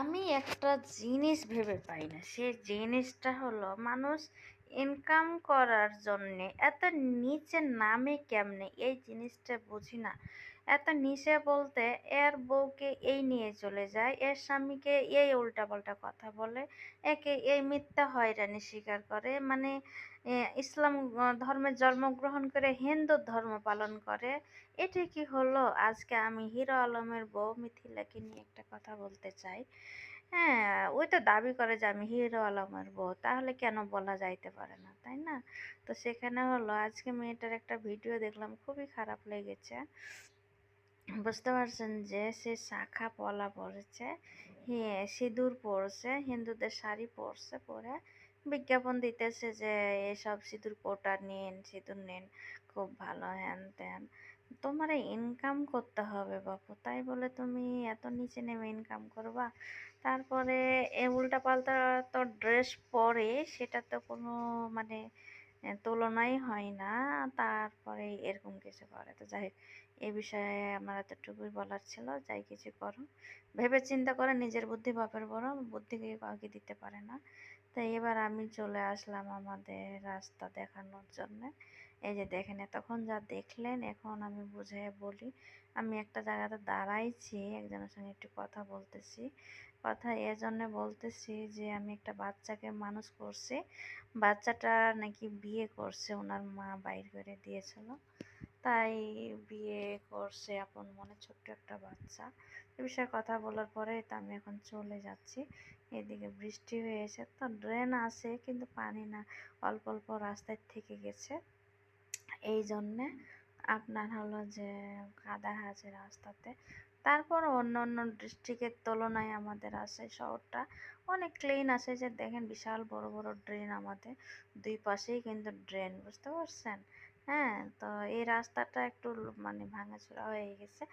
আমি একটা জিনিস ভেবে পাই না, সে জিনিসটা হলো মানুষ ইনকাম করার জন্যে এত নিচে নামে কেমনে, এই জিনিসটা বুঝি না। এত নিচে বলতে, এর বউকে এই নিয়ে চলে যায়, এর স্বামীকে এই উল্টাপাল্টা কথা বলে, একে এই মিথ্যা হয়রানি স্বীকার করে, মানে ইসলাম ধর্মে জন্মগ্রহণ করে হিন্দু ধর্ম পালন করে। এটা কি হলো? আজকে আমি হিরো আলমের বউ মিথিলাকে নিয়ে একটা কথা বলতে চাই। হ্যাঁ, ওই তো দাবি করে যে আমি হিরো আলমের বউ, তাহলে কেন বলা যাইতে পারে না, তাই না? তো সেখানে হলো আজকে মেয়েটার একটা ভিডিও দেখলাম, খুবই খারাপ লেগেছে। বুঝতে পারছেন যে সে শাখা পলা পরেছে, হ্যাঁ সিঁদুর পরছে, হিন্দুদের শাড়ি পরছে, পরে বিজ্ঞাপন দিতেছে যে এসব সিঁদুর কোটা নিন, সিঁদুর নিন, খুব ভালো, হ্যান ত্যান। তোমার ইনকাম করতে হবে বাপু, তাই বলে তুমি এত নিচে নেমে ইনকাম করবা? তারপরে এ উল্টা পাল্টা তো ড্রেস পরে, সেটা তো কোনো মানে তুলনাই হয় না। তারপরে এরকম কিছু করে, তো যাই হোক, এই বিষয়ে আমার এতটুকুই বলার ছিল। যাই কিছু করো, ভেবে চিন্তা করে, নিজের বুদ্ধি বাপের বড়, বুদ্ধি কাউকে দিতে পারে না। তাই এবার আমি চলে আসলাম আমাদের রাস্তা দেখানোর জন্য। এই যে দেখেন, তখন যা দেখলেন, এখন আমি বুঝিয়ে বলি। আমি একটা জায়গাতে দাঁড়াইছি, একজনের সঙ্গে একটু কথা বলতেছি। কথা এজন্য বলতেছি যে আমি একটা বাচ্চাকে মানুষ করছি, বাচ্চাটা নাকি বিয়ে করছে, ওনার মা বাইর করে দিয়েছিল, তাই বিয়ে করছে আপন মনে, ছোট্ট একটা বাচ্চা। এ বিষয়ে কথা বলার পরে তো আমি এখন চলে যাচ্ছি। এদিকে বৃষ্টি হয়েছে, তো ড্রেন আছে কিন্তু পানি না, অল্প অল্প রাস্তায় থেকে গেছে। এই জন্যে আপনার হলো যে কাদা আছে রাস্তাতে। তারপর অন্য অন্য ডিস্ট্রিক্টের তুলনায় আমাদের রাজশাহী শহরটা অনেক ক্লিন আছে। যে দেখেন, বিশাল বড় বড় ড্রেন আমাদের দুই পাশেই কিন্তু ড্রেন, বুঝতে পারছেন? হ্যাঁ, তো এই রাস্তাটা একটু মানে ভাঙাচোরা হয়ে গেছে।